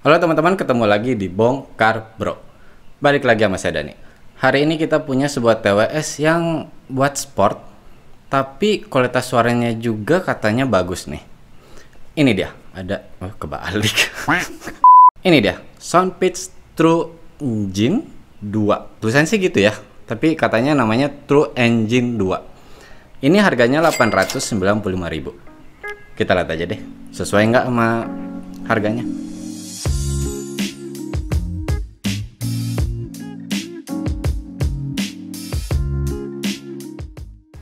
Halo teman-teman, ketemu lagi di Bongkar Bro. Balik lagi sama saya Dani. Hari ini kita punya sebuah TWS yang buat sport, tapi kualitas suaranya juga katanya bagus nih. Ini dia, ada kebalik. Ini dia, Soundpitch True Engine 2. Tulisannya sih gitu ya, tapi katanya namanya True Engine 2. Ini harganya 895.000. Kita lihat aja deh, sesuai nggak sama harganya.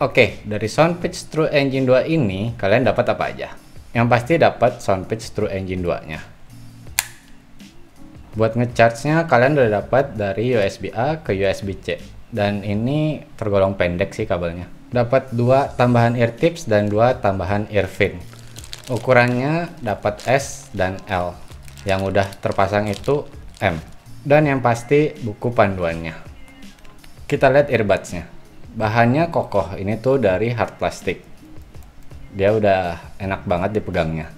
Oke, dari Soundpitch True Engine 2 ini kalian dapat apa aja? Yang pasti dapat Soundpitch True Engine 2-nya. Buat ngecharge-nya kalian udah dapat dari USB A ke USB C. Dan ini tergolong pendek sih kabelnya. Dapat 2 tambahan ear tips dan 2 tambahan ear fin. Ukurannya dapat S dan L. Yang udah terpasang itu M. Dan yang pasti buku panduannya. Kita lihat earbuds-nya. Bahannya kokoh, ini tuh dari hard plastik. Dia udah enak banget dipegangnya.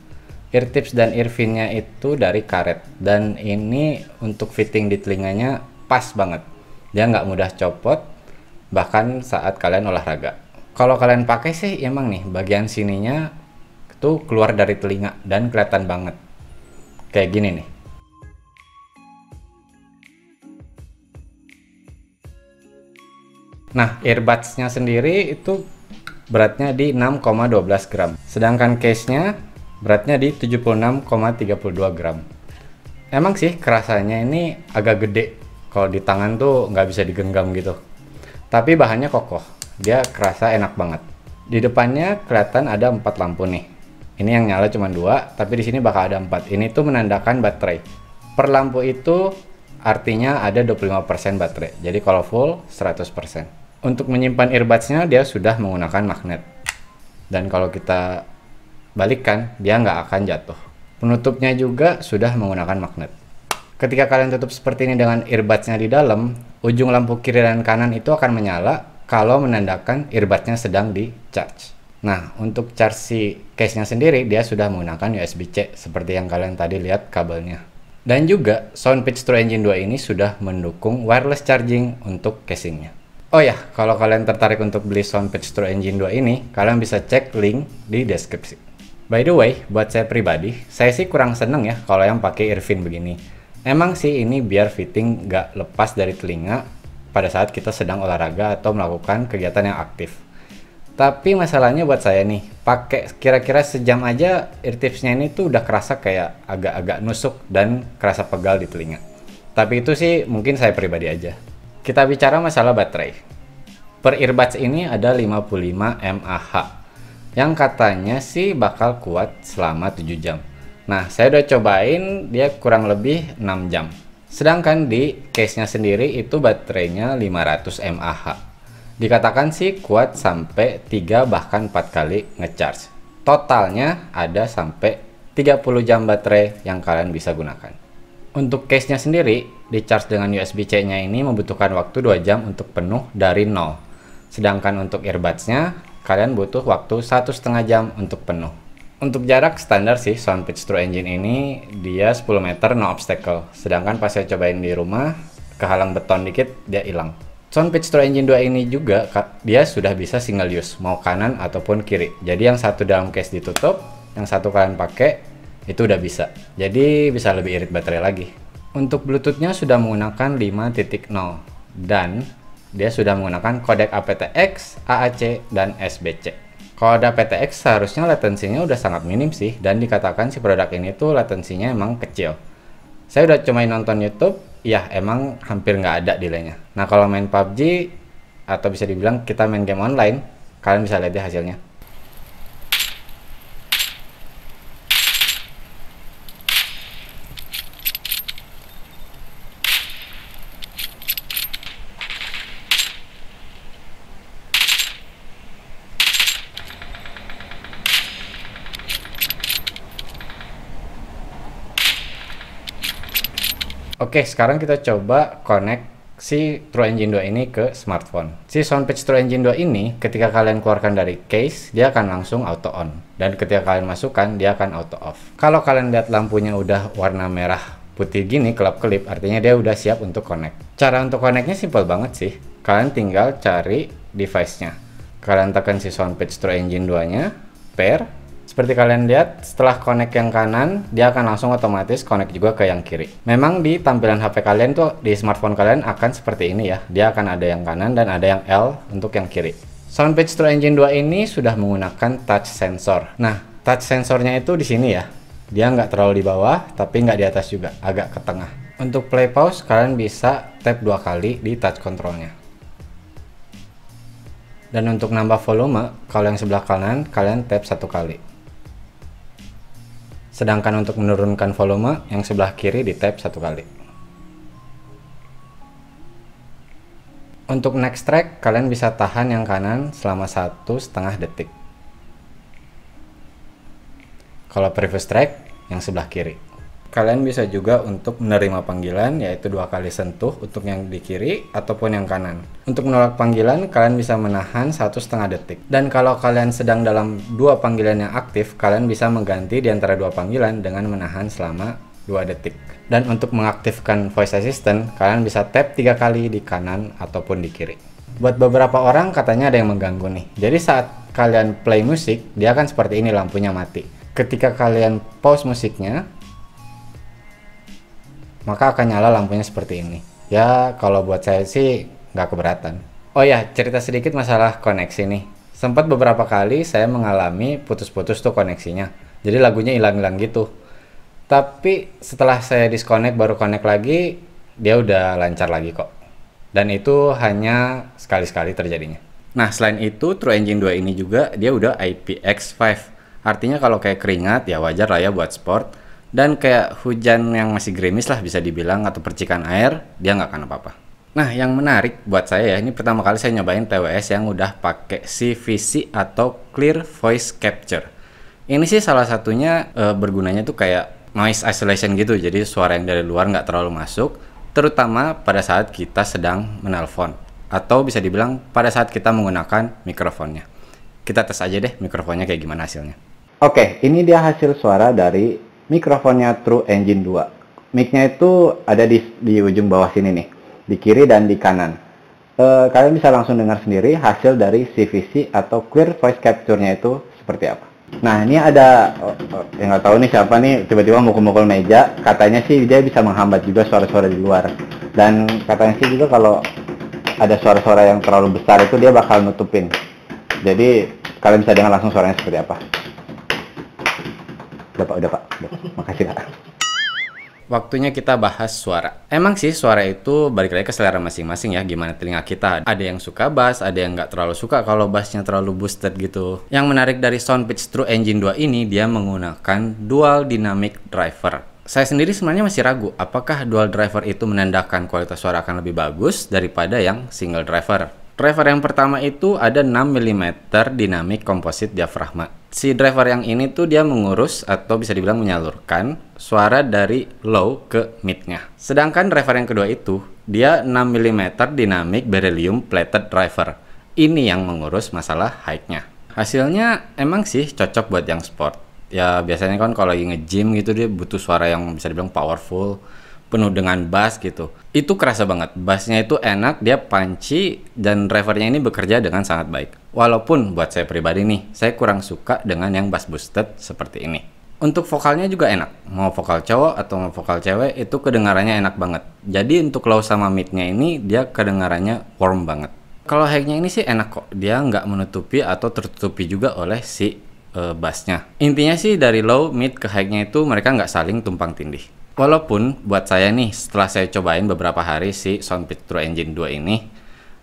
Ear tips dan ear fin-nya itu dari karet. Dan ini untuk fitting di telinganya pas banget. Dia nggak mudah copot, bahkan saat kalian olahraga. Kalau kalian pakai sih emang nih, bagian sininya tuh keluar dari telinga dan kelihatan banget. Kayak gini nih. Nah, earbuds-nya sendiri itu beratnya di 6,12 gram. Sedangkan case-nya beratnya di 76,32 gram. Emang sih kerasanya ini agak gede. Kalau di tangan tuh nggak bisa digenggam gitu. Tapi bahannya kokoh. Dia kerasa enak banget. Di depannya kelihatan ada 4 lampu nih. Ini yang nyala cuma 2, tapi di sini bakal ada 4. Ini tuh menandakan baterai. Per lampu itu artinya ada 25% baterai. Jadi kalau full 100%. Untuk menyimpan earbuds-nya dia sudah menggunakan magnet. Dan kalau kita balikkan, dia nggak akan jatuh. Penutupnya juga sudah menggunakan magnet. Ketika kalian tutup seperti ini dengan earbuds-nya di dalam, ujung lampu kiri dan kanan itu akan menyala kalau menandakan earbuds-nya sedang di-charge. Nah, untuk charge si case-nya sendiri, dia sudah menggunakan USB-C seperti yang kalian tadi lihat kabelnya. Dan juga, Soundpitch True Engine 2 ini sudah mendukung wireless charging untuk casingnya. Oh ya, kalau kalian tertarik untuk beli Soundpitch True Engine 2 ini, kalian bisa cek link di deskripsi. By the way, buat saya pribadi, saya sih kurang seneng ya kalau yang pakai earfin begini. Emang sih ini biar fitting nggak lepas dari telinga pada saat kita sedang olahraga atau melakukan kegiatan yang aktif. Tapi masalahnya buat saya nih, pakai kira-kira sejam aja ear tipsnya ini tuh udah kerasa kayak agak-agak nusuk dan kerasa pegal di telinga. Tapi itu sih mungkin saya pribadi aja. Kita bicara masalah baterai. Per earbuds ini ada 55 mAh. Yang katanya sih bakal kuat selama 7 jam. Nah, saya udah cobain, dia kurang lebih 6 jam. Sedangkan di case-nya sendiri itu baterainya 500 mAh. Dikatakan sih kuat sampai 3 bahkan 4 kali ngecharge. Totalnya ada sampai 30 jam baterai yang kalian bisa gunakan. Untuk case-nya sendiri, di-charge dengan USB-C-nya ini membutuhkan waktu 2 jam untuk penuh dari 0. Sedangkan untuk earbuds-nya, kalian butuh waktu 1,5 jam untuk penuh. Untuk jarak standar sih, Soundpitch True Engine ini, dia 10 meter no obstacle. Sedangkan pas saya cobain di rumah, kehalang beton dikit, dia hilang. Soundpitch True Engine 2 ini juga, dia sudah bisa single use, mau kanan ataupun kiri. Jadi yang satu dalam case ditutup, yang satu kalian pakai, itu udah bisa. Jadi bisa lebih irit baterai lagi. Untuk Bluetooth-nya sudah menggunakan 5.0 dan dia sudah menggunakan kodek aptX, AAC, dan SBC. Kalau ada aptX seharusnya latensinya udah sangat minim sih, dan dikatakan si produk ini tuh latensinya emang kecil. Saya udah cuma nonton YouTube, ya emang hampir nggak ada delaynya. Nah kalau main PUBG atau bisa dibilang kita main game online, kalian bisa lihat deh hasilnya. Oke, sekarang kita coba connect si True Engine 2 ini ke smartphone. Si Soundpitch True Engine 2 ini ketika kalian keluarkan dari case, dia akan langsung auto on. Dan ketika kalian masukkan, dia akan auto off. Kalau kalian lihat lampunya udah warna merah putih gini kelap-kelip, artinya dia udah siap untuk connect. Cara untuk connectnya simple banget sih. Kalian tinggal cari device-nya. Kalian tekan si Soundpage True Engine 2-nya, pair. Seperti kalian lihat, setelah connect yang kanan, dia akan langsung otomatis connect juga ke yang kiri. Memang di tampilan HP kalian tuh, di smartphone kalian akan seperti ini ya. Dia akan ada yang kanan dan ada yang L untuk yang kiri. Soundpage True Engine 2 ini sudah menggunakan touch sensor. Nah, touch sensornya itu di sini ya. Dia nggak terlalu di bawah, tapi nggak di atas juga, agak ke tengah. Untuk play pause, kalian bisa tap 2 kali di touch controlnya. Dan untuk nambah volume, kalau yang sebelah kanan, kalian tap 1 kali. Sedangkan untuk menurunkan volume, yang sebelah kiri di tap 1 kali. Untuk next track, kalian bisa tahan yang kanan selama 1,5 detik. Kalau previous track, yang sebelah kiri. Kalian bisa juga untuk menerima panggilan, yaitu 2 kali sentuh untuk yang di kiri ataupun yang kanan. Untuk menolak panggilan, kalian bisa menahan 1,5 detik. Dan kalau kalian sedang dalam 2 panggilan yang aktif, kalian bisa mengganti di antara 2 panggilan dengan menahan selama 2 detik. Dan untuk mengaktifkan voice assistant, kalian bisa tap 3 kali di kanan ataupun di kiri. Buat beberapa orang katanya ada yang mengganggu nih. Jadi saat kalian play musik, dia akan seperti ini, lampunya mati. Ketika kalian pause musiknya, maka akan nyala lampunya seperti ini. Ya, kalau buat saya sih nggak keberatan. Oh ya, cerita sedikit masalah koneksi nih. Sempat beberapa kali saya mengalami putus-putus tuh koneksinya. Jadi lagunya hilang-hilang gitu. Tapi setelah saya disconnect baru connect lagi, dia udah lancar lagi kok. Dan itu hanya sekali-sekali terjadinya. Nah, selain itu, True Engine 2 ini juga dia udah IPX5. Artinya kalau kayak keringat ya wajar lah ya buat sport. Dan kayak hujan yang masih gerimis lah bisa dibilang, atau percikan air, dia nggak akan apa-apa. Nah, yang menarik buat saya ya, ini pertama kali saya nyobain TWS yang udah pakai CVC atau Clear Voice Capture. Ini sih salah satunya bergunanya tuh kayak noise isolation gitu, jadi suara yang dari luar nggak terlalu masuk, terutama pada saat kita sedang menelpon, atau bisa dibilang pada saat kita menggunakan mikrofonnya. Kita tes aja deh mikrofonnya kayak gimana hasilnya. Oke, ini dia hasil suara dari mikrofonnya True Engine 2. Mic-nya itu ada di ujung bawah sini nih, di kiri dan di kanan. Kalian bisa langsung dengar sendiri hasil dari CVC atau Clear Voice Capture-nya itu seperti apa. Nah, ini ada yang nggak tahu nih siapa nih tiba-tiba mukul-mukul meja. Katanya sih dia bisa menghambat juga suara-suara di luar. Dan katanya sih juga kalau ada suara-suara yang terlalu besar itu dia bakal nutupin. Jadi kalian bisa dengar langsung suaranya seperti apa. Udah pak. Makasih pak. Waktunya kita bahas suara. Emang sih suara itu balik lagi ke selera masing-masing ya, gimana telinga kita. Ada yang suka bass, ada yang nggak terlalu suka kalau bassnya terlalu boosted gitu. Yang menarik dari Soundpage True Engine 2 ini, dia menggunakan dual dynamic driver. Saya sendiri sebenarnya masih ragu, apakah dual driver itu menandakan kualitas suara akan lebih bagus daripada yang single driver. Driver yang pertama itu ada 6 mm dynamic composite diaphragma. Si driver yang ini tuh dia mengurus atau bisa dibilang menyalurkan suara dari low ke mid-nya. Sedangkan driver yang kedua itu dia 6 mm dynamic beryllium plated driver. Ini yang mengurus masalah high-nya. Hasilnya emang sih cocok buat yang sport. Ya biasanya kan kalau lagi nge-gym gitu dia butuh suara yang bisa dibilang powerful, penuh dengan bass gitu. Itu kerasa banget, bassnya itu enak, dia punchy, dan drivernya ini bekerja dengan sangat baik. Walaupun buat saya pribadi nih, saya kurang suka dengan yang bass boosted seperti ini. Untuk vokalnya juga enak, mau vokal cowok atau mau vokal cewek itu kedengarannya enak banget. Jadi untuk low sama mid-nya ini dia kedengarannya warm banget. Kalau high-nya ini sih enak kok, dia nggak menutupi atau tertutupi juga oleh si bassnya. Intinya sih dari low, mid ke high-nya itu mereka nggak saling tumpang tindih. Walaupun buat saya nih, setelah saya cobain beberapa hari si Soundpage True Engine 2 ini,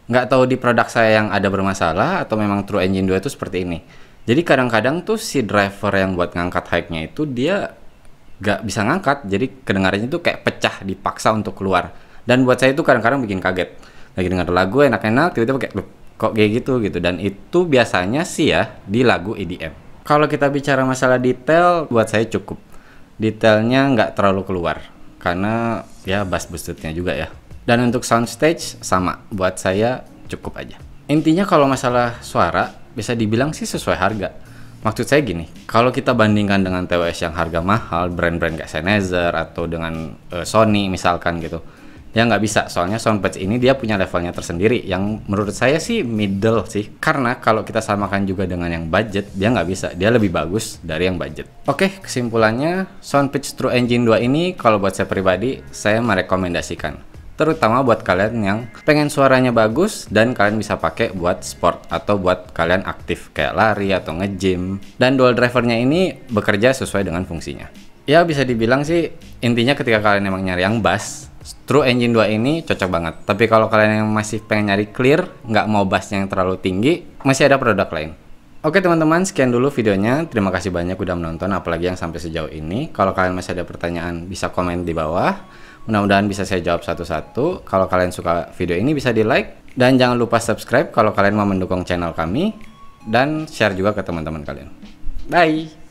nggak tahu di produk saya yang ada bermasalah atau memang True Engine 2 itu seperti ini. Jadi kadang-kadang tuh si driver yang buat ngangkat high-nya itu dia nggak bisa ngangkat, jadi kedengarannya tuh kayak pecah, dipaksa untuk keluar. Dan buat saya itu kadang-kadang bikin kaget. Lagi denger lagu enak-enak, tiba-tiba kayak, loh, kok kayak gitu. Dan itu biasanya sih ya di lagu EDM. Kalau kita bicara masalah detail, buat saya cukup. Detailnya nggak terlalu keluar karena ya bass boostednya juga ya. Dan untuk soundstage sama, buat saya cukup aja. Intinya kalau masalah suara bisa dibilang sih sesuai harga. Maksud saya gini, kalau kita bandingkan dengan TWS yang harga mahal, brand-brand kayak Sennheiser atau dengan Sony misalkan gitu, ya nggak bisa. Soalnya soundpatch ini dia punya levelnya tersendiri yang menurut saya sih middle sih. Karena kalau kita samakan juga dengan yang budget, dia nggak bisa. Dia lebih bagus dari yang budget. Oke, kesimpulannya Soundpatch True Engine 2 ini kalau buat saya pribadi, saya merekomendasikan. Terutama buat kalian yang pengen suaranya bagus dan kalian bisa pakai buat sport atau buat kalian aktif kayak lari atau nge-gym. Dan dual drivernya ini bekerja sesuai dengan fungsinya. Ya bisa dibilang sih intinya ketika kalian emang nyari yang bass, True Engine 2 ini cocok banget. Tapi kalau kalian yang masih pengen nyari clear, nggak mau bassnya yang terlalu tinggi, masih ada produk lain. Oke teman-teman, sekian dulu videonya. Terima kasih banyak udah menonton, apalagi yang sampai sejauh ini. Kalau kalian masih ada pertanyaan, bisa komen di bawah. Mudah-mudahan bisa saya jawab satu-satu. Kalau kalian suka video ini bisa di like. Dan jangan lupa subscribe kalau kalian mau mendukung channel kami. Dan share juga ke teman-teman kalian. Bye!